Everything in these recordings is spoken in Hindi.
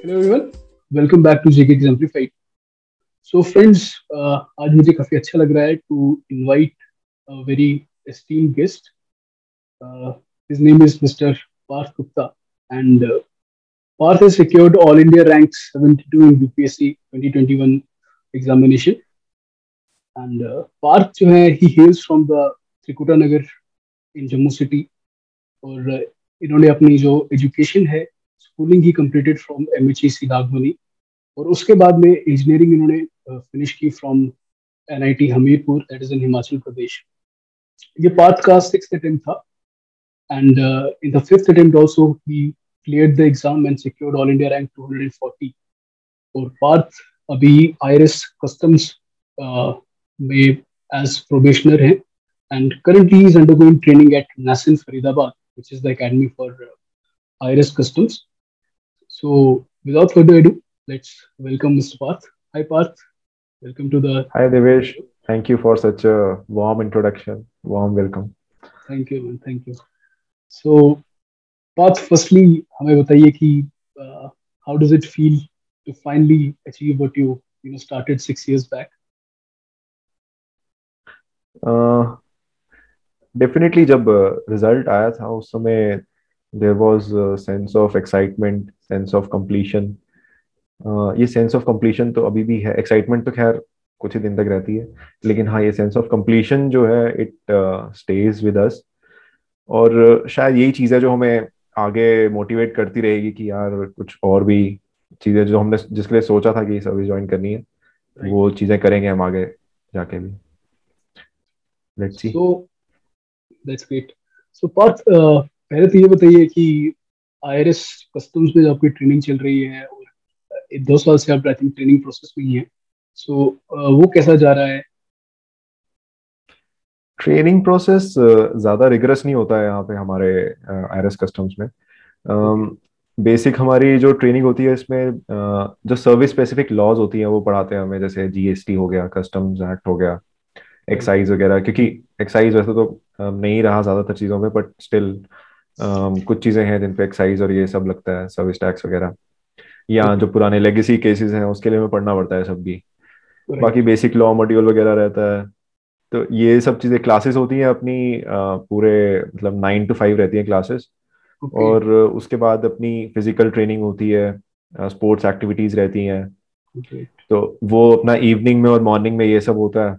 Hello everyone, welcome back to JK exemplified. So friends, आज मुझे काफ़ी अच्छा लग रहा है to invite a very esteemed guest. His name is Mr. Parth Gupta, and Parth has secured All India rank 72 in UPSC 2021 examination. And Parth जो है, he hails from the Trikuta Nagar in Jammu city. और इन्होंने अपनी जो एजुकेशन है, schooling he completed from MHEC नागमनी. और उसके बाद में इंजीनियरिंग इन्होंने फिनिश की from NIT Hamirpur, that is in Himachal Pradesh. ये पार्थ का सिक्स्थ अटेम्प्ट था, and in the fifth attempt also he cleared the exam and secured all India rank 240. और पार्थ अभी IRS कस्टम्स में एज प्रोबेशनर है, and currently he is undergoing training at NASIN Faridabad, which is the academy for IRS customs. So without further ado, let's welcome Mr. Parth. Hi Parth, welcome to the Hi Devesh, thank you for such a warm introduction, warm welcome. Thank you man, thank you. So Parth, firstly हमें बताइए कि how does it feel to finally achieve what you started 6 years back? Definitely जब रिजल्ट आया था उस समय there was a sense of excitement, sense of completion. ये सेंस ऑफ कंप्लीशन तो अभी भी है. एक्साइटमेंट तो खैर कुछ ही दिन तक रहती है, लेकिन हाँ, ये सेंस ऑफ कंप्लीशन जो है इट स्टेज विद अस. और शायद यही चीज़ है जो हमें आगे मोटिवेट करती रहेगी कि यार कुछ और भी चीज़ें जो हमने जिसके लिए सोचा था कि सर्विस ज्वाइन करनी है, Right. वो चीज़ें करेंगे हम आगे जाके भी. Let's see. So that's great. So Parth, पहले तो ये बताइए कि IRS कस्टम्स में जो आपकी ट्रेनिंग चल रही है, और 2 साल से आप आई थिंक ट्रेनिंग प्रोसेस में ही है, सो वो कैसा जा रहा है? ट्रेनिंग प्रोसेस ज़्यादा रिगरस नहीं होता है यहाँ पे हमारे आईआरएस कस्टम्स में. Okay. बेसिक हमारी जो ट्रेनिंग होती है इसमें जो सर्विस स्पेसिफिक लॉज होती हैं वो पढ़ाते हैं हमें, जैसे GST हो गया, कस्टम्स एक्ट हो गया, Right. एक्साइज वगैरह. क्योंकि एक्साइज वैसे तो नहीं रहा ज़्यादातर चीज़ों में, बट स्टिल कुछ चीज़ें हैं जिन पे एक्साइज और ये सब लगता है, सर्विस टैक्स वगैरह. या Okay. जो पुराने लेगेसी केसेस हैं उसके लिए हमें पढ़ना पड़ता है सब भी. Right. बाकी बेसिक लॉ मॉड्यूल वगैरह रहता है. तो ये सब चीज़ें क्लासेस होती हैं अपनी पूरे मतलब 9 to 5 रहती हैं क्लासेस. Okay. और उसके बाद अपनी फिजिकल ट्रेनिंग होती है, स्पोर्ट्स एक्टिविटीज़ रहती हैं. Great. तो वो अपना इवनिंग में और मॉर्निंग में ये सब होता है.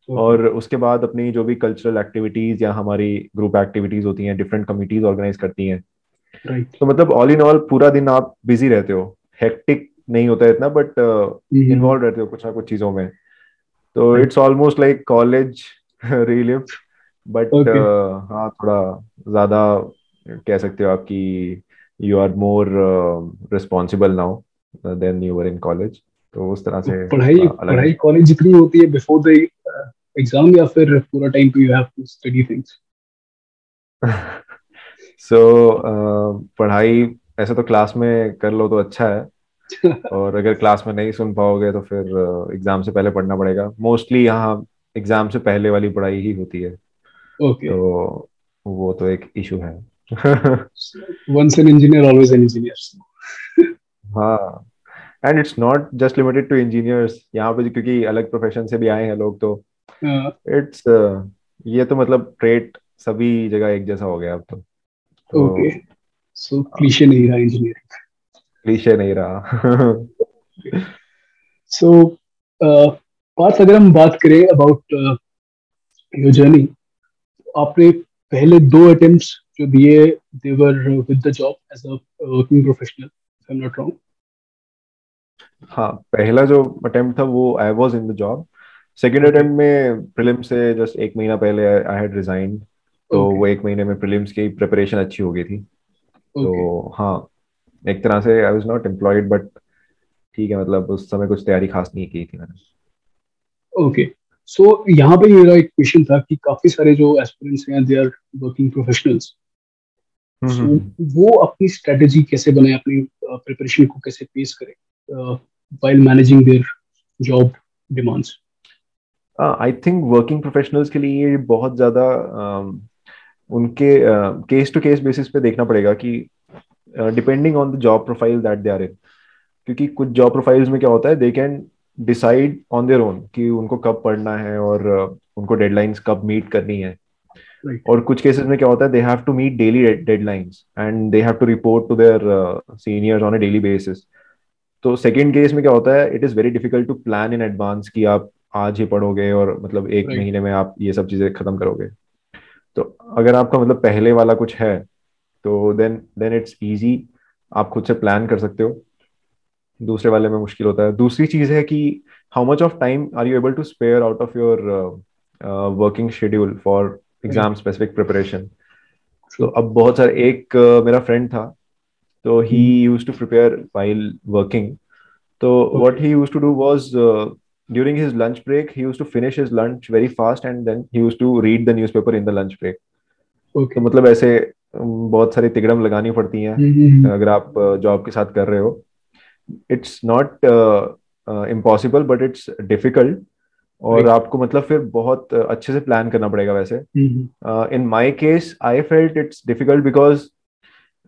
Okay. और उसके बाद अपनी जो भी कल्चरल एक्टिविटीज़ या हमारी ग्रुप एक्टिविटीज़ होती हैं, डिफरेंट कमिटीज़ ऑर्गेनाइज करती हैं. Right. तो मतलब ऑल इन ऑल पूरा दिन आप बिजी रहते हो. हेक्टिक नहीं होता है इतना, बट Mm-hmm. इन्वॉल्व रहते हो कुछ ना कुछ चीज़ों में. तो Right. It's almost like college relieved. But Okay. हाँ, थोड़ा ज़्यादा कह सकते हो आपकी you are more responsible now than you were in college. तो उस तरह तो से पढ़ाई थोड़ा अलग है. पढ़ाई कॉलेज जितनी होती है बिफोर द एग्जाम, या फिर पूरा time to you have to study things? So पढ़ाई ऐसे तो क्लास में कर लो तो अच्छा है, और अगर क्लास में नहीं सुन पाओगे तो फिर एग्जाम से पहले पढ़ना पड़ेगा. मोस्टली यहाँ एग्जाम से पहले वाली पढ़ाई ही होती है. ओके. तो वो तो एक इशू है. Once an engineer always an engineer. हाँ. And it's not just limited to engineers यहाँ पे, क्योंकि अलग प्रोफेशन से भी आए हैं लोग. तो इट्स ये तो मतलब ट्रेट सभी जगह एक जैसा हो गया अब तो. ओके. तो सो क्लीशे नहीं रहा इंजीनियरिंग. क्लीशे नहीं रहा. सो पार्थ, अगर हम बात करें अबाउट योर जर्नी, आपने पहले 2 अटेम्प्ट्स जो दिए, they were with the job as a working professional, if I am not wrong. हाँ, पहला जो अटेम्प्ट था वो I was in the job. Second okay. Attempt में प्रीलिम से जस्ट एक महीना पहले आई हैड रिजाइंड. तो ओके. वो एक महीने में प्रीलिम्स की प्रिपरेशन अच्छी हो गई थी. ओके. तो हाँ, एक तरह से I was not employed, but ठीक है, मतलब उस समय कुछ तैयारी खास नहीं की थी मैंने. ओके. सो यहाँ पे मेरा एक क्वेश्चन था कि काफी सारे जो एस्पिरेंट्स हैं, दे आर वर्किंग प्रोफेशनल्स. सो हम्म. वो अपनी स्ट्रेटेजी कैसे बनाए, अपनी प्रिपरेशन को कैसे पेश करें while managing their job demands? I think working professionals के लिए ये बहुत ज़्यादा उनके केस टू केस बेसिस पे देखना पड़ेगा कि depending on the job profile that they are in. क्योंकि कुछ जॉब प्रोफाइल्स में क्या होता है, they can decide on their own कि उनको कब पढ़ना है और उनको डेडलाइंस कब मीट करनी है। राइट। और कुछ केसेस में क्या होता है, they have to meet daily deadlines and they have to report to their seniors on a daily basis. तो सेकंड केस में क्या होता है, it is very difficult to plan in advance कि आप आज ही पढ़ोगे और मतलब एक राइट। महीने में आप ये सब चीजें खत्म करोगे। तो अगर आपका मतलब पहले वाला कुछ है तो देन इट्स इजी, आप खुद से प्लान कर सकते हो। दूसरे वाले में मुश्किल होता है। दूसरी चीज है कि how much of time are you able to spare out of your working schedule for right. Exam specific preparation. तो ट्रू। अब बहुत सारे, एक मेरा फ्रेंड था, तो he use to prepare while working. तो what okay. he used to do was, during his lunch break he used to finish his lunch very fast and then he used to read the newspaper in the lunch break. तो ओके। मतलब ऐसे बहुत सारी तिकड़म लगानी पड़ती हैं अगर आप जॉब के साथ कर रहे हो। It's not impossible but it's difficult. और राइट। आपको मतलब फिर बहुत अच्छे से प्लान करना पड़ेगा वैसे। In my case I felt it's difficult because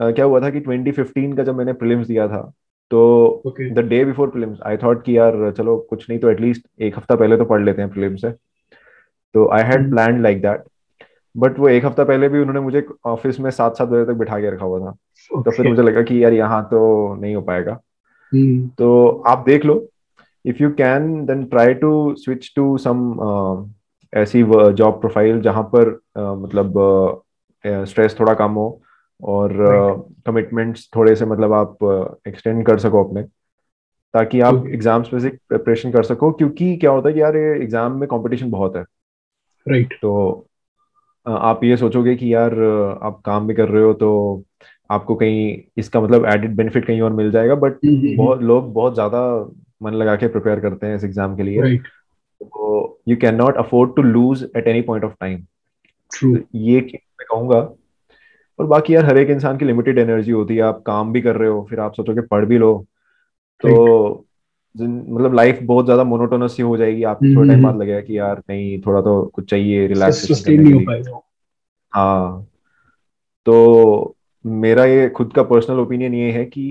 क्या हुआ था कि 2015 का जब मैंने प्रीलिम्स दिया था, तो okay. The day before prelims I thought कि यार चलो कुछ नहीं तो एटलीस्ट एक हफ्ता पहले तो पढ़ लेते हैं प्रीलिम्स से। तो I had plan like that. But वो एक हफ्ता पहले भी उन्होंने मुझे ऑफिस में 7-7 बजे तक बिठा के रखा हुआ था। तो फिर ओके। मुझे लगा कि यार यहाँ तो नहीं हो पाएगा। तो आप देख लो, if you can then try to switch to some ऐसी जॉब प्रोफाइल जहाँ पर मतलब स्ट्रेस थोड़ा कम हो और राइट। कमिटमेंट्स थोड़े से मतलब आप एक्सटेंड कर सको अपने, ताकि आप ओके। एग्जाम स्पेसिफिक प्रिपरेशन कर सको। क्योंकि क्या होता है कि यार ये एग्जाम में कंपटीशन बहुत है। राइट। तो आप ये सोचोगे कि यार आप काम भी कर रहे हो तो आपको कहीं इसका मतलब एडेड बेनिफिट कहीं और मिल जाएगा, बट बहुत लोग बहुत ज्यादा मन लगा के प्रिपेयर करते हैं इस एग्जाम के लिए। राइट। तो you can not afford to lose at any point of time. True. तो ये चीज़ मैं कहूंगा। और बाकी यार हर एक इंसान की लिमिटेड एनर्जी होती है। आप काम भी कर रहे हो फिर आप सोचोगे पढ़ भी लो, राइट। तो मतलब लाइफ बहुत ज्यादा मोनोटोनस सी हो जाएगी। आपको थोड़ा टाइम बाद लगेगा कि यार नहीं, थोड़ा तो कुछ चाहिए रिलैक्सेशन सस्टेन करने नहीं के हो लिए। पाएगा। हाँ। तो मेरा ये खुद का पर्सनल ओपिनियन ये है कि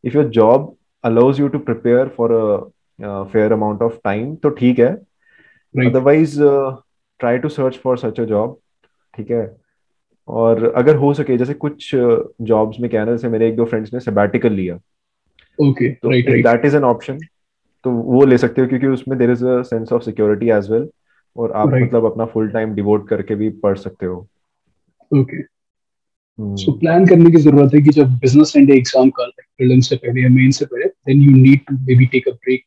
if your job allows you to prepare for a fair amount of time तो ठीक है। Right. Otherwise try to search for such a job. ठीक है। और अगर हो सके, जैसे कुछ जॉब्स में क्या है ना, जैसे मेरे एक दो फ्रेंड्स ने सबैटिकल लिया, ओके। तो right. If right. That is an option तो वो ले सकते हो, क्योंकि उसमें there is a sense of security as well. और आप राइट। मतलब अपना फुल टाइम डिवोट करके भी पढ़ सकते हो। ओके। सो हम्म। प्लान करने की जरूरत है कि जब बिजनेस एंड एग्जाम का प्रीलिम से पहले या मेन से पहले then you need to maybe take a break,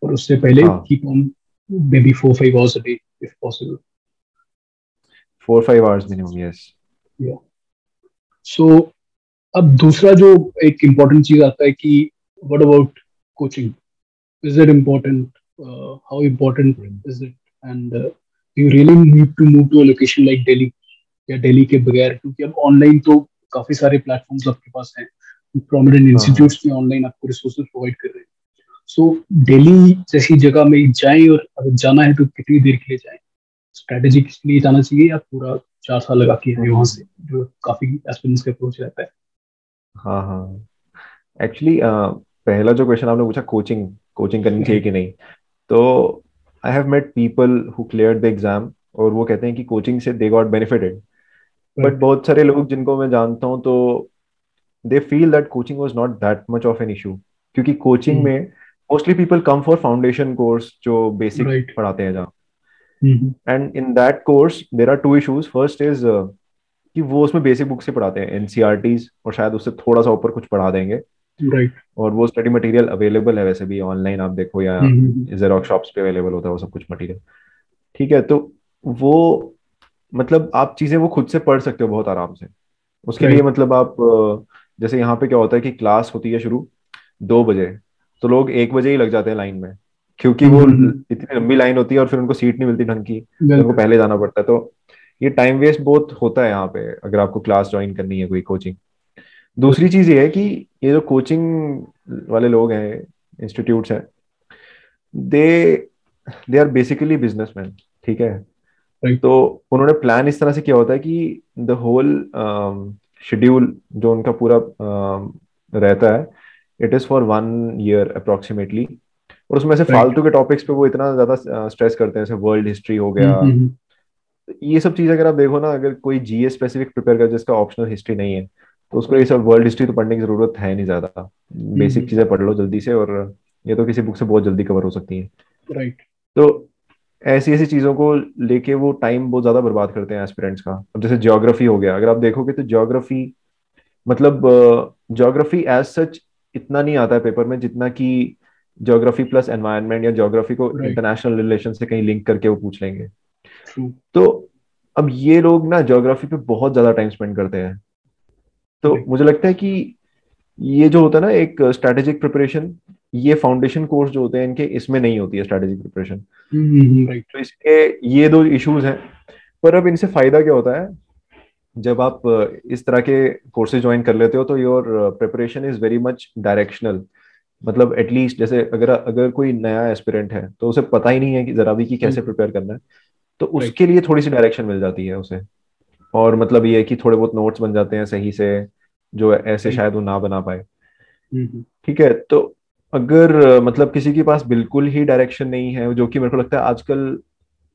और उससे पहले हाँ, keep on maybe 4-5 hours a day if possible. 4-5 hours minimum, yes. Yeah. So अब दूसरा जो एक इम्पोर्टेंट चीज आता है कि what about coaching, is it important, how important is it, and do you really need to move to a location like Delhi या दिल्ली के बगैर, क्योंकि अब ऑनलाइन तो काफी सारे प्लेटफॉर्म्स आपके पास हैं, प्रोमिनेंट हाँ हाँ इंस्टीट्यूट्स भी ऑनलाइन आपको रिसोर्सेज प्रोवाइड कर रहे हैं। सो दिल्ली जैसी जगह में जाएं, और अगर जाना है तो कितनी देर के लिए जाएं, स्ट्रैटेजी के लिए जाना चाहिए या पूरा 4 साल लगा के आए वहां हम्म, से, जो काफी एस्पिरेंट्स का अप्रोच रहता है। हाँ हाँ। एक्चुअली पहला जो क्वेश्चन आपने पूछा, कोचिंग कोचिंग करनी चाहिए राइट। कि नहीं, तो I have met people who cleared the exam और वो कहते हैं कि कोचिंग से they got benefited. But right. बहुत सारे लोग जिनको मैं जानता हूँ, तो they feel that coaching was not that much of an issue, क्योंकि कोचिंग में mostly people come for foundation course जो बेसिक राइट। पढ़ाते हैं जहाँ। And in that course there are two issues. First is कि वो उसमें बेसिक बुक से पढ़ाते हैं, एनसीईआरटीज, और शायद उससे थोड़ा सा ऊपर कुछ पढ़ा देंगे। राइट। और वो स्टडी मटेरियल अवेलेबल है वैसे भी ऑनलाइन, आप देखो, या जेरोक्स शॉप्स पे अवेलेबल होता है वो सब कुछ मटेरियल। ठीक है। तो वो मतलब आप चीजें वो खुद से पढ़ सकते हो बहुत आराम से। उसके लिए राइट। मतलब आप जैसे यहाँ पे क्या होता है कि क्लास होती है शुरू 2 बजे, तो लोग 1 बजे ही लग जाते हैं लाइन में, क्योंकि वो इतनी लंबी लाइन होती है और फिर उनको सीट नहीं मिलती ढंग की, तो उनको बिल्कुल। पहले जाना पड़ता है। तो ये टाइम वेस्ट बहुत होता है यहाँ पे अगर आपको क्लास ज्वाइन करनी है कोई कोचिंग। दूसरी ओके। चीज ये है कि ये जो कोचिंग वाले लोग हैं, इंस्टीट्यूट्स हैं, दे दे आर बेसिकली बिजनेसमैन। ठीक है। राइट। तो उन्होंने प्लान इस तरह से किया होता है कि द होल शेड्यूल जो उनका पूरा रहता है it is for 1 year approximately. और उसमें से राइट। फालतू के टॉपिक्स पे वो इतना ज्यादा स्ट्रेस करते हैं, जैसे वर्ल्ड हिस्ट्री हो गया। ये सब चीज अगर आप देखो ना, अगर कोई जीएस स्पेसिफिक प्रिपेयर कर जिसका ऑप्शनल हिस्ट्री नहीं है, तो उसको ये राइट। सब वर्ल्ड हिस्ट्री तो पढ़ने की जरूरत है नहीं ज्यादा। बेसिक चीजें पढ़ लो जल्दी से, और ये तो किसी बुक से बहुत जल्दी कवर हो सकती है। राइट। तो ऐसी ऐसी चीजों को लेके वो टाइम बहुत ज्यादा बर्बाद करते हैं एस्पिरेंट्स का। अब जैसे ज्योग्राफी हो गया, अगर आप देखोगे तो ज्योग्राफी मतलब ज्योग्राफी एज सच इतना नहीं आता है पेपर में, जितना कि ज्योग्राफी प्लस एनवायरनमेंट या ज्योग्राफी को राइट। इंटरनेशनल रिलेशन से कहीं लिंक करके वो पूछ लेंगे। ट्रू। तो अब ये लोग ना ज्योग्राफी पे बहुत ज्यादा टाइम स्पेंड करते हैं। तो राइट। मुझे लगता है कि ये जो होता है ना एक स्ट्रैटेजिक प्रिपरेशन, ये फाउंडेशन कोर्स जो होते हैं इनके, इसमें नहीं होती है स्ट्रैटेजिक प्रिपरेशन। राइट। तो इसके ये दो इश्यूज हैं। पर अब इनसे फायदा क्या होता है, जब आप इस तरह के कोर्सेज ज्वाइन कर लेते हो तो your preparation is very much directional. मतलब एटलीस्ट जैसे अगर अगर कोई नया एस्पिरेंट है तो उसे पता ही नहीं है कि जरा भी कि कैसे बिल्कुल। प्रिपेयर करना है, तो राइट। उसके लिए थोड़ी सी डायरेक्शन मिल जाती है उसे। और मतलब ये है कि थोड़े बहुत नोट्स बन जाते हैं सही से, जो ऐसे राइट। शायद वो ना बना पाए। ठीक है। तो अगर मतलब किसी के पास बिल्कुल ही डायरेक्शन नहीं है, जो कि मेरे को लगता है आजकल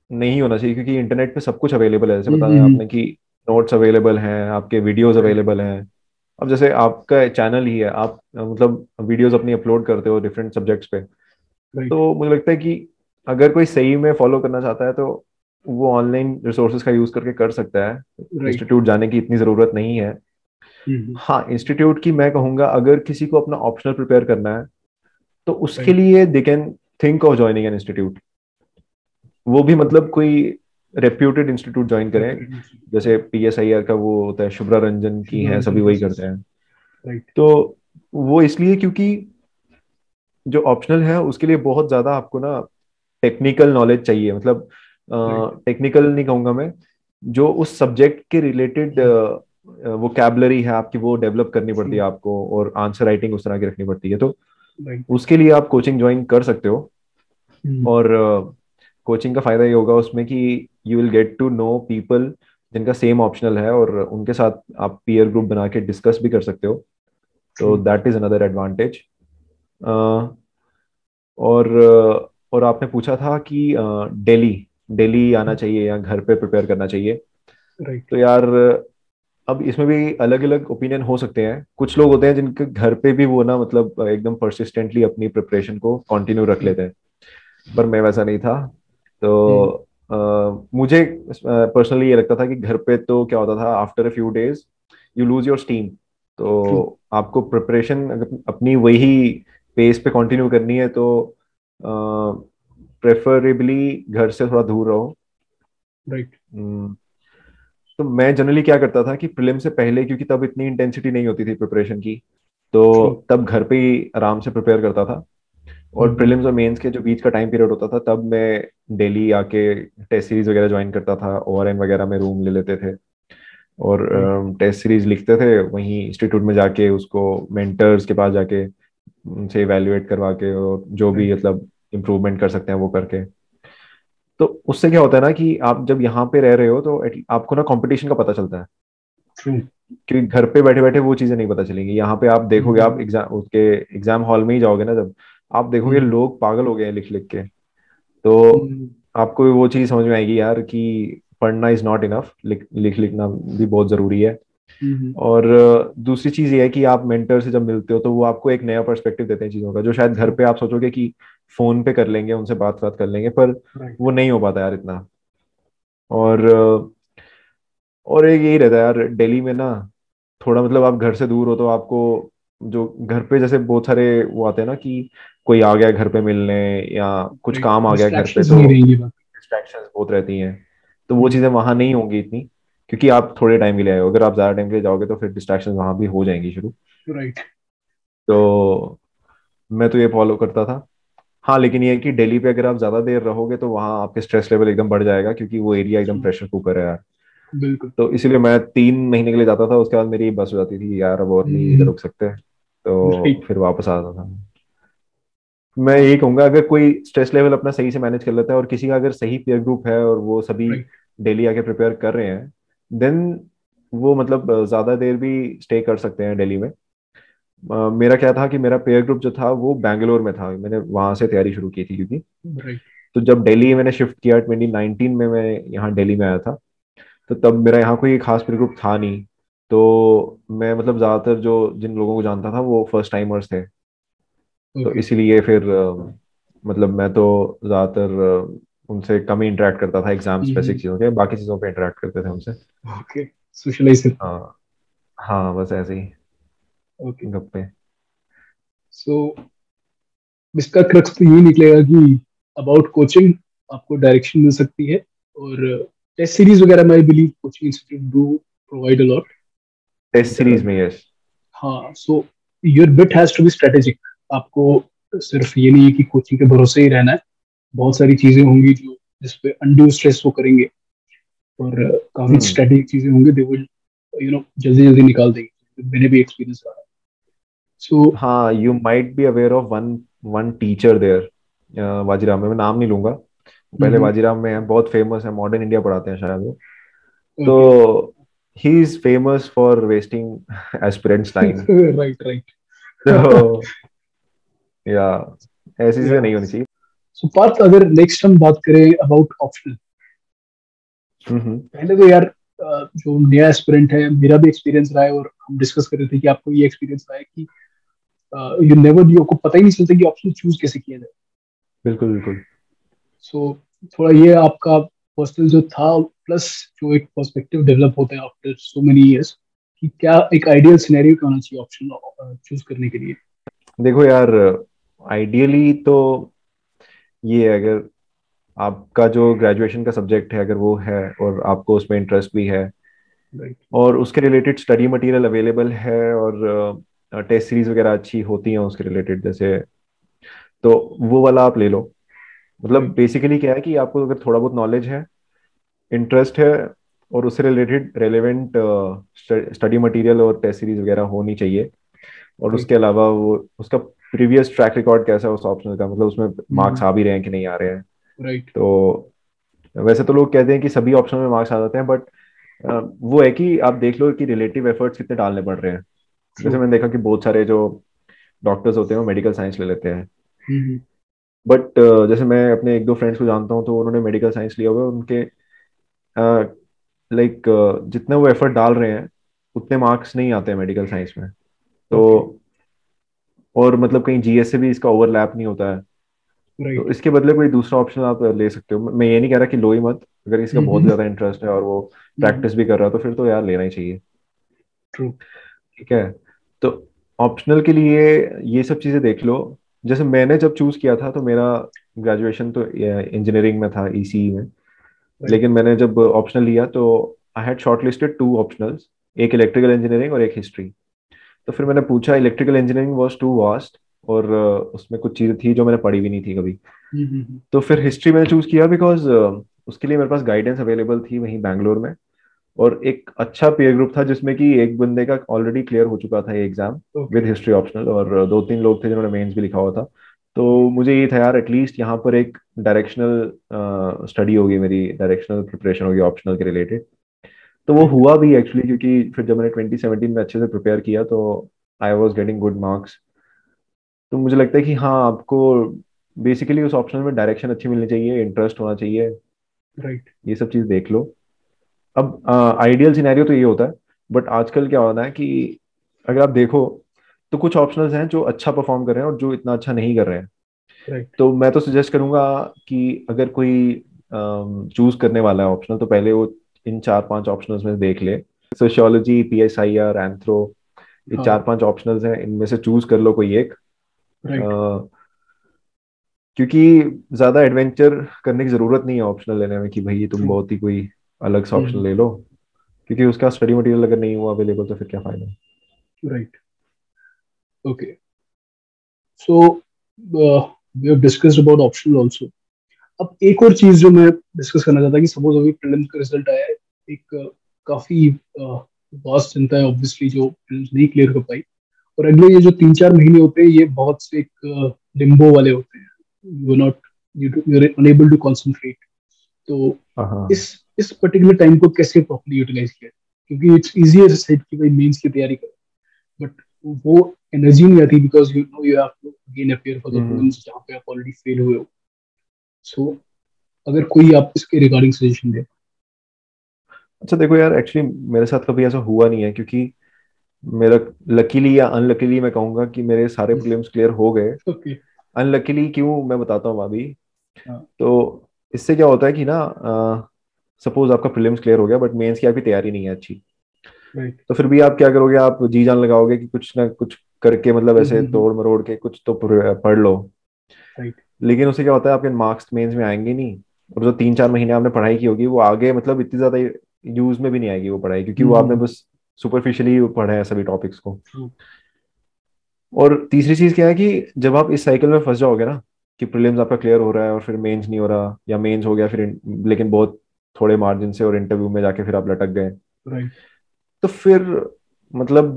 नहीं होना चाहिए, क्योंकि इंटरनेट पे सब कुछ अवेलेबल है, जैसे बताया आपने कि नोट्स अवेलेबल हैं, आपके वीडियोस राइट। अवेलेबल हैं। अब जैसे आपका चैनल ही है, आप मतलब वीडियोस अपनी अपलोड करते हो डिफरेंट सब्जेक्ट्स पे। राइट। तो मुझे लगता है कि अगर कोई सही में फॉलो करना चाहता है तो वो ऑनलाइन रिसोर्सेज का यूज करके कर सकता है। राइट। इंस्टीट्यूट जाने की इतनी जरूरत नहीं है। हाँ, इंस्टीट्यूट की मैं कहूंगा, अगर किसी को अपना ऑप्शनल प्रिपेयर करना है तो उसके राइट। लिए they can think of joining an institute. वो भी मतलब कोई रेप्यूटेड इंस्टीट्यूट ज्वाइन करें। जैसे पीएसआईआर का वो होता है, शुभ्रा रंजन की शुभ्रा है, रंजन सभी वही कोर्सेज। करते हैं। राइट। तो वो इसलिए क्योंकि जो ऑप्शनल है उसके लिए बहुत ज्यादा आपको ना टेक्निकल नॉलेज चाहिए। मतलब राइट। टेक्निकल नहीं कहूंगा मैं, जो उस सब्जेक्ट के रिलेटेड वोकैबलरी है आपकी, वो डेवलप करनी पड़ती ट्रू। है आपको, और आंसर राइटिंग उस तरह की रखनी पड़ती है। तो राइट। उसके लिए आप कोचिंग ज्वाइन कर सकते हो। और कोचिंग का फायदा ये होगा उसमें कि you will get to know people जिनका सेम ऑप्शनल है, और उनके साथ आप पीयर ग्रुप बना के डिस्कस भी कर सकते हो। ट्रू। तो दैट इज अनदर एडवांटेज। और और आपने पूछा था कि दिल्ली दिल्ली आना चाहिए या घर पे प्रिपेयर करना चाहिए। राइट। तो यार अब इसमें भी अलग अलग ओपिनियन हो सकते हैं। कुछ लोग होते हैं जिनके घर पे भी वो ना मतलब एकदम परसिस्टेंटली अपनी प्रिपरेशन को कंटिन्यू रख लेते हैं, पर मैं वैसा नहीं था। तो मुझे पर्सनली ये लगता था कि घर पे तो क्या होता था, after a few days you lose your steam. True. तो आपको प्रिपरेशन अपनी वही पेस पे कंटिन्यू करनी है, तो प्रेफरेबली घर से थोड़ा दूर रहो। राइट। हम्म, तो मैं जनरली क्या करता था कि प्रीलिम से पहले, क्योंकि तब इतनी इंटेंसिटी नहीं होती थी प्रिपरेशन की, तो ट्रू। तब घर पे ही आराम से प्रिपेयर करता था। और प्रीलिम्स और मेंस के जो बीच का टाइम पीरियड होता था, तब मैं दिल्ली आके टेस्ट सीरीज वगैरह ज्वाइन करता था, ओआरएन वगैरह में रूम ले लेते थे, और राइट। टेस्ट सीरीज लिखते थे वहीं इंस्टीट्यूट में जाके, उसको मेंटर्स के पास जाके उनसे इवेल्युएट करवा के, और जो भी राइट। मतलब इम्प्रूवमेंट कर सकते हैं वो करके। तो उससे क्या होता है ना कि आप जब यहाँ पे रह रहे हो तो आपको ना कंपटीशन का पता चलता है। ट्रू। क्योंकि घर पे बैठे बैठे वो चीजें नहीं पता चलेंगी। यहाँ पे आप देखोगे, आप एग्जाम उसके एग्जाम हॉल में ही जाओगे ना, जब आप देखोगे लोग पागल हो गए हैं लिख लिख के। तो आपको भी वो चीज समझ में आएगी यार कि पढ़ना इज नॉट इनफ, लिख लिखना भी बहुत जरूरी है। और दूसरी चीज ये है कि आप मेंटर से जब मिलते हो तो वो आपको एक नया पर्सपेक्टिव देते हैं चीजों का, जो शायद घर ट्रू। पे आप सोचोगे कि फोन पे कर लेंगे, उनसे बात बात कर लेंगे, पर राइट। वो नहीं हो पाता यार इतना। और और एक यही रहता है यार दिल्ली में ना, थोड़ा मतलब आप घर से दूर हो तो आपको जो घर पे जैसे बहुत सारे वो आते हैं ना कि कोई आ गया घर पे मिलने, या कुछ राइट। काम आ गया घर पे, डिस्ट्रैक्शंस तो नहीं रहेंगी बाकी। डिस्ट्रैक्शंस बहुत रहती हैं। तो वो चीज़ें वहाँ नहीं होंगी इतनी, क्योंकि आप थोड़े टाइम के लिए आए हो। अगर आप ज़्यादा टाइम के लिए जाओगे तो फिर डिस्ट्रैक्शंस वहाँ भी हो जाएंगी शुरू। राइट। तो मैं तो ये फॉलो करता था। हाँ, लेकिन ये है कि दिल्ली पे अगर आप ज़्यादा देर रहोगे तो वहाँ आपके स्ट्रेस लेवल एकदम बढ़ जाएगा, क्योंकि वो एरिया एकदम ट्रू। प्रेशर कुकर है यार। बिल्कुल। तो इसीलिए मैं 3 महीने के लिए जाता था, उसके बाद मेरी बस हो जाती थी यार, अब और नहीं इधर रुक सकते, तो राइट। फिर वापस आ जाता था। मैं हाँ। यही कहूंगा, अगर कोई स्ट्रेस लेवल अपना सही से मैनेज कर लेता है, और किसी का अगर सही पीयर ग्रुप है और वो सभी राइट। डेली आके प्रिपेयर कर रहे हैं, देन वो मतलब ज्यादा देर भी स्टे कर सकते हैं दिल्ली में। मेरा क्या था कि मेरा पेयर ग्रुप जो था वो बैंगलोर में था, मैंने वहां से तैयारी शुरू की थी क्योंकि राइट। तो जब दिल्ली मैंने शिफ्ट किया 2019 में, मैं यहाँ दिल्ली में आया था, तो तब मेरा यहाँ कोई खास पेयर ग्रुप था नहीं। तो मैं मतलब ज़्यादातर जो जिन लोगों को जानता था वो फर्स्ट टाइमर्स थे। तो ओके। इसीलिए फिर मतलब मैं तो ज़्यादातर उनसे कम ही इंटरेक्ट करता था एग्जाम स्पेसिफिक चीज़ों के, बाकी चीज़ों पे इंटरेक्ट करते थे उनसे। ओके, सोशलाइज करते हैं। हाँ। हाँ बस ऐसे ही ओके। गप्पे। सो इसका क्रक्स तो ये निकलेगा कि अबाउट कोचिंग आपको डायरेक्शन मिल सकती है, और टेस्ट सीरीज वगैरह मैं believe coaching institute do provide a lot. Test and series में यस। हाँ, so your bet has to be strategic. आपको सिर्फ ये नहीं है कि कोचिंग के भरोसे ही रहना है। बहुत सारी चीजें होंगी जो जिसपे अनड्यू स्ट्रेस वो करेंगे, और काफी हम्म। स्ट्रेटेजिक चीजें होंगी, दे विल जल्दी जल्दी निकाल देंगे। मैंने भी एक्सपीरियंस रहा है। सो हाँ, you might be aware of one one teacher there, Vajiram में, मैं नाम नहीं लूंगा। पहले वाजीराम में है, बहुत फेमस है, मॉडर्न इंडिया पढ़ाते हैं शायद वो। ओके। तो he is famous for wasting aspirants time. Right, right. तो या ऐसी चीजें या नहीं होनी चाहिए। सो पार्थ, अगर नेक्स्ट हम बात करें अबाउट ऑप्शनल, हम्म। पहले तो यार जो नया एस्पिरेंट है, मेरा भी एक्सपीरियंस रहा है, और हम डिस्कस कर रहे थे कि आपको ये एक्सपीरियंस रहा है कि यू नेवर न्यू, आपको पता ही नहीं चलता कि ऑप्शन चूज कैसे किया जाए। बिल्कुल बिल्कुल। सो थोड़ा ये आपका पर्सनल जो था, प्लस जो एक पर्सपेक्टिव डेवलप होता है आफ्टर सो मेनी इयर्स, कि क्या एक आइडियल सिनेरियो क्या होना चाहिए ऑप्शन चूज करने के लिए। देखो यार, आइडियली तो ये है, अगर आपका जो ग्रेजुएशन का सब्जेक्ट है अगर वो है और आपको उसमें इंटरेस्ट भी है राइट। और उसके रिलेटेड स्टडी मटेरियल अवेलेबल है और टेस्ट सीरीज वगैरह अच्छी होती हैं उसके रिलेटेड जैसे, तो वो वाला आप ले लो। मतलब राइट। बेसिकली क्या है कि आपको अगर थोड़ा बहुत नॉलेज है, इंटरेस्ट है, और उससे रिलेटेड रेलेवेंट स्टडी मटेरियल और टेस्ट सीरीज वगैरह होनी चाहिए। और राइट। उसके अलावा वो उसका प्रीवियस ट्रैक रिकॉर्ड कैसा है उस ऑप्शनल का, मतलब उसमें मार्क्स आ भी रहे हैं कि नहीं आ रहे हैं। राइट। तो वैसे तो लोग कहते हैं कि सभी ऑप्शनल में मार्क्स आ जाते हैं, बट वो है कि आप देख लो कि रिलेटिव एफर्ट्स कितने डालने पड़ रहे हैं। ट्रू। जैसे मैंने देखा कि बहुत सारे जो डॉक्टर्स होते हैं वो मेडिकल साइंस ले लेते हैं, हम्म। बट जैसे मैं अपने एक दो फ्रेंड्स को जानता हूँ तो उन्होंने मेडिकल साइंस लिया हुआ है, उनके लाइक जितने वो एफर्ट डाल रहे हैं उतने मार्क्स नहीं आते हैं मेडिकल साइंस में। तो ओके। और मतलब कहीं जीएस से भी इसका ओवरलैप नहीं होता है। तो राइट। इसके बदले कोई दूसरा ऑप्शन आप ले सकते हो। मैं ये नहीं कह रहा कि लो ही मत, अगर इसका बहुत ज्यादा इंटरेस्ट है और वो प्रैक्टिस भी कर रहा है तो फिर तो यार लेना ही चाहिए। ट्रू। ठीक है। तो ऑप्शनल के लिए ये सब चीजें देख लो। जैसे मैंने जब चूज किया था तो मेरा ग्रेजुएशन तो इंजीनियरिंग में था, ईसीई में। राइट। लेकिन मैंने जब ऑप्शनल लिया तो I had shortlisted two optionals, एक इलेक्ट्रिकल इंजीनियरिंग और एक हिस्ट्री। तो फिर मैंने पूछा, electrical engineering was too vast और उसमें कुछ चीज़ें थी जो मैंने पढ़ी भी नहीं थी कभी। तो फिर हिस्ट्री मैंने चूज किया बिकॉज उसके लिए मेरे पास गाइडेंस अवेलेबल थी वहीं बैंगलोर में, और एक अच्छा पीयर ग्रुप था जिसमें कि एक बंदे का ऑलरेडी क्लियर हो चुका था ये exam okay. With history optional, और दो तीन लोग थे जिन्होंने मेंस भी लिखा हुआ था। तो मुझे ये था यार एटलीस्ट यहाँ पर एक डायरेक्शनल स्टडी होगी, मेरी डायरेक्शनल प्रिपरेशन होगी ऑप्शनल के रिलेटेड। तो वो राइट। हुआ भी एक्चुअली, क्योंकि फिर जब मैंने 2017 में अच्छे से प्रिपेयर किया तो I was getting good marks. तो मुझे लगता है कि हाँ, आपको बेसिकली उस ऑप्शनल में डायरेक्शन अच्छी मिलनी चाहिए, इंटरेस्ट होना चाहिए, राइट। ये सब चीज़ देख लो। अब आइडियल सिनेरियो तो ये होता है, बट आजकल क्या होता है कि अगर आप देखो तो कुछ ऑप्शनल्स हैं जो अच्छा परफॉर्म कर रहे हैं और जो इतना अच्छा नहीं कर रहे हैं। राइट। तो मैं तो सजेस्ट करूंगा कि अगर कोई चूज करने वाला है ऑप्शनल तो पहले वो इन चार पांच ऑप्शनल्स में से देख ले। सोशियोलॉजी, पीएसआईआर, एंथ्रो, ये चार हाँ। पांच ऑप्शनल्स हैं, इनमें से चूज कर लो कोई एक। राइट। क्योंकि ज्यादा एडवेंचर करने की जरूरत नहीं है ऑप्शनल लेने में कि भाई तुम ट्रू। बहुत ही कोई अलग सा ऑप्शन ले लो, क्योंकि उसका स्टडी मटेरियल अगर नहीं हुआ अवेलेबल तो फिर क्या फायदा। Right. Okay. So we have discussed about optional also. अब एक और चीज जो मैं डिस्कस करना चाहता कि सपोज अभी प्रीलिम्स का रिजल्ट आया है, एक काफी वास्ट जनता है ऑब्वियसली जो प्रीलिम्स नहीं क्लियर कर पाई, और अगले ये जो 3-4 महीने होते हैं ये बहुत से एक लिम्बो वाले होते हैं। You not you are unable to concentrate. तो हाँ। इस इस पर्टिकुलर टाइम को कैसे प्रॉपर्ली यूटिलाइज किया जाए? क्योंकि इट्स इजियर सेड कि भाई मेंस की तैयारी करो, बट वो एनर्जी नहीं आती, because you know you have to again appear for the hmm. Prelims जहाँ पे आप ऑलरेडी फेल हुए हो। सो अगर कोई आप इसके रिगार्डिंग सजेशन दे। अच्छा देखो यार, एक्चुअली मेरे साथ कभी ऐसा हुआ नहीं है, क्योंकि मेरा लकीली या अनलकीली मैं कहूंगा कि मेरे सारे प्रीलिम्स क्लियर हो गए। ओके। अनलकीली क्यों, मैं बताता हूँ अभी। हाँ। तो इससे क्या होता है कि ना, सपोज आपका प्रीलिम्स क्लियर हो गया बट मेंस की आपकी तैयारी नहीं है अच्छी, राइट। तो फिर भी आप क्या करोगे, आप जी जान लगाओगे कि कुछ ना कुछ करके, मतलब ऐसे तोड़ मरोड़ के कुछ तो पढ़ लो। राइट। लेकिन उससे क्या होता है, आपके मार्क्स मेंस में आएंगे नहीं, और जो 3-4 महीने आपने पढ़ाई की होगी वो आगे मतलब इतनी ज्यादा यूज में भी नहीं आएगी वो पढ़ाई, क्योंकि वो आपने बस सुपरफिशियली पढ़ा है सभी टॉपिक्स को। ट्रू। और तीसरी चीज क्या है कि जब आप इस साइकिल में फंस जाओगे ना, कि प्रीलिम्स आपका क्लियर हो रहा है और फिर मेंस नहीं हो रहा, या मेंस हो गया फिर लेकिन बहुत थोड़े मार्जिन से, और इंटरव्यू में जाके फिर आप लटक गए, राइट। तो फिर मतलब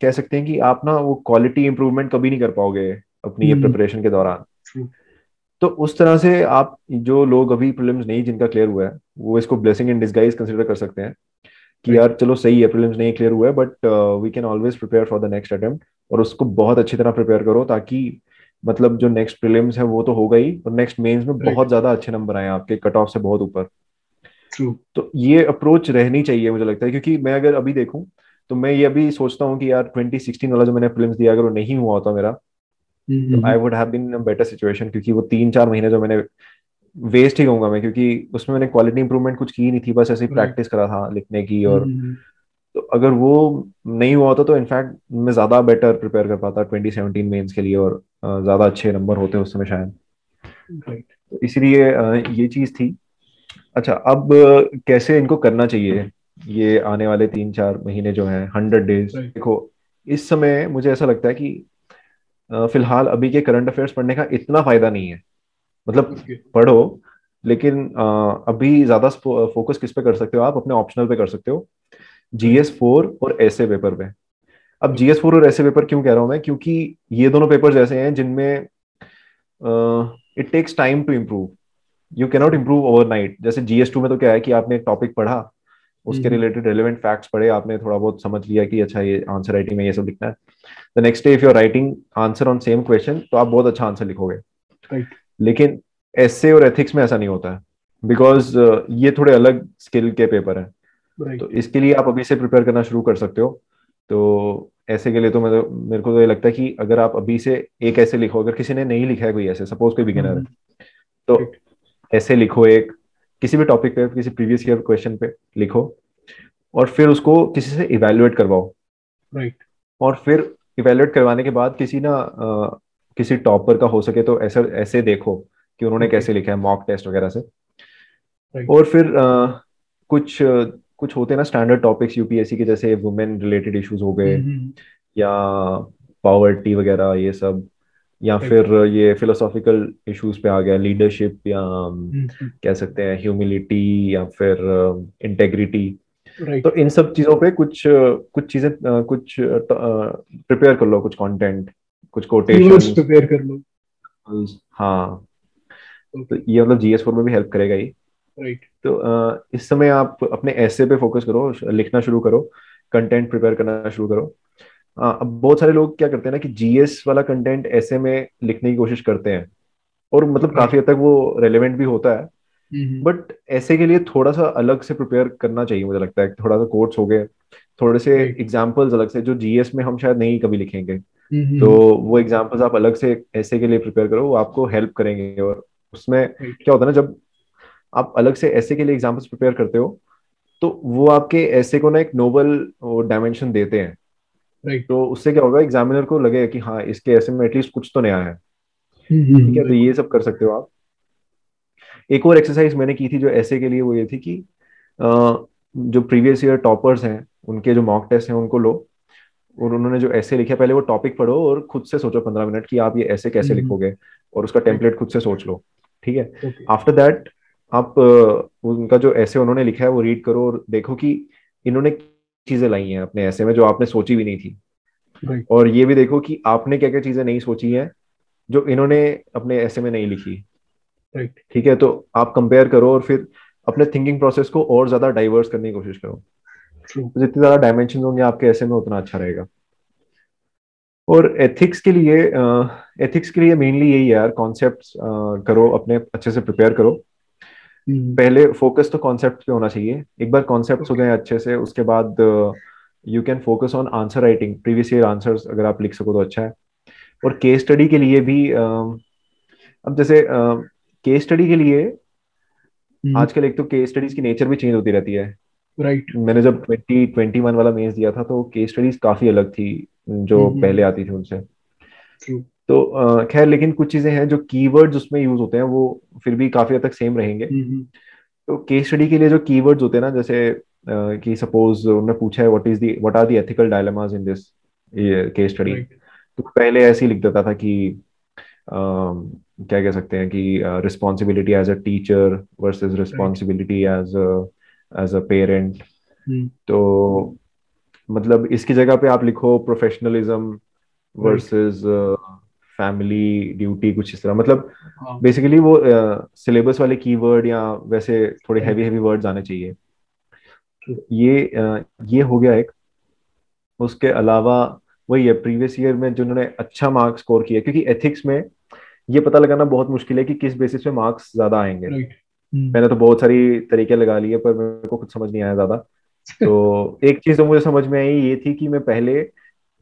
कह सकते हैं कि आप ना वो क्वालिटी इंप्रूवमेंट कभी नहीं कर पाओगे अपनी ये प्रिपरेशन के दौरान। ट्रू। तो उस तरह से आप, जो लोग अभी प्रीलिम्स नहीं जिनका क्लियर हुआ है, वो इसको ब्लेसिंग इन डिसगाइज कंसिडर कर सकते हैं, कि राइट। यार चलो सही है प्रीलिम्स नहीं क्लियर हुआ है, but we can always prepare for the next attempt, और उसको बहुत अच्छी तरह प्रिपेयर करो, ताकि मतलब जो नेक्स्ट प्रीलिम्स है वो तो होगा ही, और नेक्स्ट मेंस में राइट। बहुत ज्यादा अच्छे नंबर आए आपके कट ऑफ से बहुत ऊपर। ट्रू। तो ये अप्रोच रहनी चाहिए मुझे लगता है, क्योंकि मैं अगर अभी देखूं, तो मैं ये अभी सोचता हूँ कि यार 2016 वाला जो मैंने प्रीलिम्स दिया, अगर वो नहीं हुआ होता मेरा, तो I would have been in better situation, क्योंकि वो 3-4 महीने जो मैंने वेस्ट ही कहूंगा मैं, क्योंकि उसमें मैंने क्वालिटी इंप्रूवमेंट कुछ की नहीं थी, बस ऐसे ही राइट। प्रैक्टिस करा था लिखने की। और तो अगर वो नहीं हुआ होता तो इनफैक्ट मैं ज्यादा बेटर प्रिपेयर कर पाता 2017 मेंस के लिए, और ज्यादा अच्छे नंबर होते उस समय शायद। राइट। तो इसलिए ये चीज थी। अच्छा, अब कैसे इनको करना चाहिए, ये आने वाले 3-4 महीने जो हैं, 100 डेज, राइट। देखो इस समय मुझे ऐसा लगता है कि फिलहाल अभी के करंट अफेयर्स पढ़ने का इतना फायदा नहीं है, मतलब ओके। पढ़ो, लेकिन अभी ज्यादा फोकस किस पे कर सकते हो, आप अपने ऑप्शनल पे कर सकते हो, राइट। GS4 और ऐसे पेपर पे। अब ओके। GS4 और ऐसे पेपर क्यों कह रहा हूं मैं, क्योंकि ये दोनों पेपर्स ऐसे हैं जिनमें it takes time to improve, you cannot true. Improve overnight. जैसे GS2 में तो क्या है कि आपने एक टॉपिक पढ़ा, उसके रिलेटेड रेलेवेंट फैक्ट्स पढ़े, आपने थोड़ा बहुत समझ लिया कि अच्छा ये आंसर राइटिंग में ये सब लिखना है, the next day if you are writing answer on same question, तो आप बहुत अच्छा आंसर लिखोगे। राइट। लेकिन एसए और एथिक्स में ऐसा नहीं होता है, बिकॉज ये थोड़े अलग स्किल के पेपर हैं। तो राइट। इसके लिए आप अभी से प्रिपेयर करना शुरू कर सकते हो। तो ऐसे के लिए तो मेरे को तो ये लगता है कि अगर आप अभी से एक ऐसे लिखो, अगर किसी ने नहीं लिखा है कोई ऐसे, सपोज कोई बिगिनर है, तो राइट। ऐसे लिखो एक, किसी भी टॉपिक पे, किसी प्रीवियस ईयर क्वेश्चन पे लिखो, और फिर उसको किसी से इवेल्युएट करवाओ, राइट। और फिर इवेल्युएट करवाने के बाद किसी ना किसी टॉपर का हो सके तो ऐसा ऐसे देखो कि उन्होंने ओके। कैसे लिखा है, मॉक टेस्ट वगैरह से। राइट। और फिर कुछ होते हैं ना स्टैंडर्ड टॉपिक्स यूपीएससी के, जैसे वुमेन रिलेटेड इश्यूज हो गए, या पॉवर्टी वगैरह ये सब, या राइट। फिर ये फिलोसॉफिकल इश्यूज पे आ गया, लीडरशिप, या कह सकते हैं ह्यूमिलिटी, या फिर इंटेग्रिटी। तो राइट। इन सब चीजों पे कुछ चीजें कुछ प्रिपेयर कर लो, कुछ कंटेंट, कुछ कीवर्ड्स कोटेशंस। प्रिपेयर कर लो। हाँ, तो ओके। ये मतलब GS4 में भी हेल्प करेगा ही। राइट। तो इस समय आप अपने ऐसे पे फोकस करो, लिखना शुरू करो, कंटेंट प्रिपेयर करना शुरू करो। अब बहुत सारे लोग क्या करते हैं ना, कि GS वाला कंटेंट ऐसे में लिखने की कोशिश करते हैं, और मतलब काफी राइट। हद तक वो रेलेवेंट भी होता है, बट ऐसे के लिए थोड़ा सा अलग से प्रिपेयर करना चाहिए मुझे लगता है। थोड़ा सा कोट्स हो गए, थोड़े से राइट। एग्जाम्पल्स अलग से, जो GS में हम शायद नहीं कभी लिखेंगे, तो वो एग्जाम्पल्स आप अलग से ऐसे के लिए प्रिपेयर करो, वो आपको हेल्प करेंगे। और उसमें राइट। क्या होता है ना, जब आप अलग से ऐसे के लिए एग्जाम्पल्स प्रिपेयर करते हो, तो वो आपके ऐसे को ना एक नोबल डायमेंशन देते हैं। राइट। तो उससे क्या होगा, एग्जामिनर को लगेगा कि हाँ इसके ऐसे में एटलीस्ट कुछ तो नया है। ठीक है, तो बिल्कुल। ये सब कर सकते हो आप। एक और एक्सरसाइज मैंने की थी जो ऐसे के लिए, वो ये थी कि जो प्रीवियस ईयर टॉपर्स हैं उनके जो मॉक टेस्ट हैं उनको लो, और उन्होंने जो ऐसे लिखे पहले वो टॉपिक पढ़ो, और खुद से सोचो 15 मिनट कि आप ये ऐसे कैसे लिखोगे, और उसका राइट। टेम्पलेट खुद से सोच लो। ठीक है, ओके। आफ्टर दैट आप उनका जो ऐसे उन्होंने लिखा है वो रीड करो, और देखो कि इन्होंने चीजें लाई हैं अपने ऐसे में जो आपने सोची भी नहीं थी, राइट। और ये भी देखो कि आपने क्या क्या चीजें नहीं सोची हैं जो इन्होंने अपने ऐसे में नहीं लिखी। राइट। ठीक है, तो आप कंपेयर करो, और फिर अपने थिंकिंग प्रोसेस को और ज्यादा डाइवर्स करने की कोशिश करो। ट्रू। तो जितनी ज्यादा डायमेंशन होंगे आपके ऐसे में, उतना अच्छा रहेगा। और एथिक्स के लिए मेनली यही है यार, कॉन्सेप्ट्स करो अपने अच्छे से प्रिपेयर करो। पहले फोकस तो कॉन्सेप्ट पे होना चाहिए। एक बार कॉन्सेप्ट्स हो ओके। गए अच्छे से, उसके बाद you can focus on answer writing, previous year answers अगर आप लिख सको तो अच्छा है। और केस स्टडी के लिए भी अब जैसे केस स्टडी के लिए आजकल एक तो केस स्टडीज की नेचर भी चेंज होती रहती है। राइट। मैंने जब 2021 वाला मेंस दिया था तो केस स्टडीज काफी अलग थी जो पहले आती थी उनसे। ट्रू। तो खैर, लेकिन कुछ चीजें हैं जो कीवर्ड्स उसमें यूज होते हैं वो फिर भी काफी हद तक सेम रहेंगे। तो केस स्टडी के लिए जो कीवर्ड्स होते हैं ना, जैसे कि सपोज उन्होंने पूछा है what are the ethical dilemmas in this case study, right. तो पहले ऐसे ही लिख देता था कि क्या कह सकते हैं कि responsibility as a teacher versus right. Responsibility as a parent. तो मतलब इसकी जगह पे आप लिखो professionalism right. Versus family duty, कुछ इस तरह। मतलब हाँ। बेसिकली वो सिलेबस वाले कीवर्ड या वैसे थोड़े हैवी राइट। हैवी वर्ड्स आने चाहिए। ट्रू। ये हो गया एक। उसके अलावा वही है, प्रीवियस ईयर में जिन्होंने अच्छा मार्क्स स्कोर किया, क्योंकि एथिक्स में ये पता लगाना बहुत मुश्किल है कि किस बेसिस पे मार्क्स ज्यादा आएंगे। राइट। मैंने तो बहुत सारी तरीके लगा लिए पर मेरे को कुछ समझ नहीं आया ज्यादा। तो एक चीज तो मुझे समझ में आई ये थी कि मैं पहले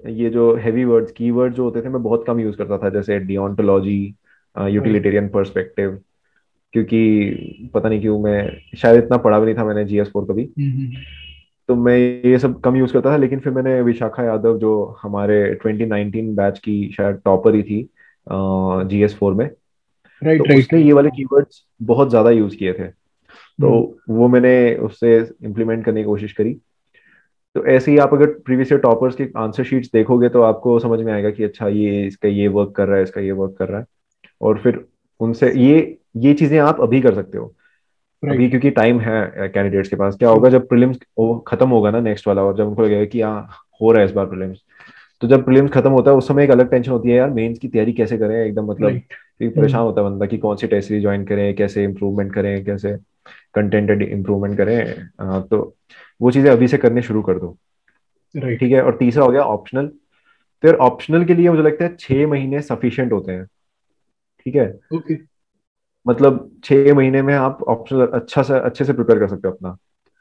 ये जो हैवी वर्ड्स कीवर्ड जो होते थे मैं बहुत कम यूज करता था, जैसे डियोंटोलॉजी, राइट। Utilitarian perspective. क्योंकि पता नहीं क्यों, मैं शायद इतना पढ़ा भी नहीं था मैंने जीएस फोर कभी, तो मैं ये सब कम यूज करता था। लेकिन फिर मैंने विशाखा यादव जो हमारे 2019 बैच की शायद टॉपर ही थी जीएस फोर में, तो राइट। राइट। उसने ये राइट। वाले हाँ। कीवर्ड्स बहुत ज्यादा यूज किए थे। तो वो मैंने उससे इम्प्लीमेंट करने की कोशिश करी। तो ऐसे ही आप अगर प्रीवियस ईयर टॉपर्स के आंसर शीट्स देखोगे तो आपको समझ में आएगा कि अच्छा ये इसका ये वर्क कर रहा है, इसका ये वर्क कर रहा है। और फिर उनसे ये चीजें आप अभी कर सकते हो अभी, राइट। क्योंकि टाइम है कैंडिडेट्स के पास। क्या ट्रू। होगा जब प्रीलिम्स खत्म होगा ना नेक्स्ट वाला, और जब उनको लगेगा कि हाँ हो रहा है इस बार प्रीलिम्स, तो जब प्रीलिम्स खत्म होता है उस समय एक अलग टेंशन होती है यार, मेंस की तैयारी कैसे करें एकदम, मतलब राइट। क्योंकि परेशान होता है बंदा कि कौन सी टेस्ट सीरीज ज्वाइन करें, कैसे इंप्रूवमेंट करें, कैसे कंटेंट इंप्रूवमेंट करें। तो वो चीजें अभी से करने शुरू कर दो। राइट। ठीक है। और तीसरा हो गया ऑप्शनल। फिर ऑप्शनल के लिए मुझे लगता है 6 महीने सफिशिएंट होते हैं। ठीक है। ओके। मतलब 6 महीने में आप ऑप्शनल अच्छे से प्रिपेयर कर सकते हो अपना।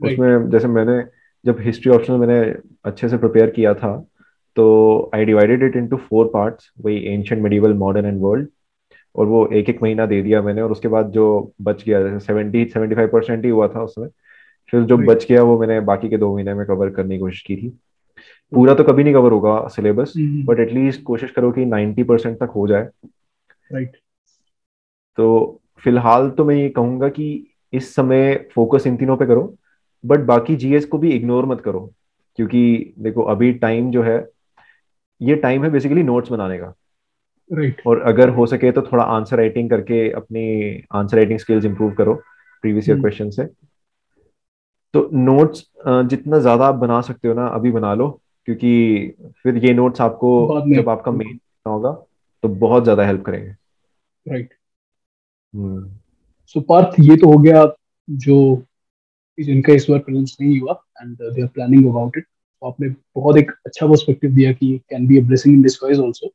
राइट। उसमें जैसे मैंने जब हिस्ट्री ऑप्शनल मैंने अच्छे से प्रिपेयर किया था, तो I divided it into 4 parts, वही ancient, medieval, modern and world. और वो एक एक महीना दे दिया मैंने, और उसके बाद जो बच गया, जैसे 75% ही हुआ था उसमें, फिर जो राइट। बच गया वो मैंने बाकी के 2 महीने में कवर करने की कोशिश की थी। पूरा ओके। तो कभी नहीं कवर होगा सिलेबस, बट एटलीस्ट कोशिश करो कि 90% तक हो जाए। राइट। तो फिलहाल तो मैं ये कहूंगा कि इस समय फोकस इन तीनों पे करो, बट बाकी जीएस को भी इग्नोर मत करो। क्योंकि देखो अभी टाइम जो है, ये टाइम है बेसिकली नोट्स बनाने का। राइट। और अगर हो सके तो थोड़ा आंसर राइटिंग करके अपनी आंसर राइटिंग स्किल्स इंप्रूव करो प्रीवियस ईयर क्वेश्चन से। तो नोट्स जितना ज्यादा आप बना सकते हो ना अभी बना लो, क्योंकि फिर ये नोट्स आपको बाद में। जब आपका मेन होगा तो बहुत ज्यादा हेल्प करेंगे। राइट। हम्म। सो पार्थ, ये तो हो गया जो जिनका इस बार प्रीलिम्स नहीं हुआ and they are planning about it. तो आपने बहुत एक अच्छा पर्सपेक्टिव दिया कि can be a blessing in disguise also.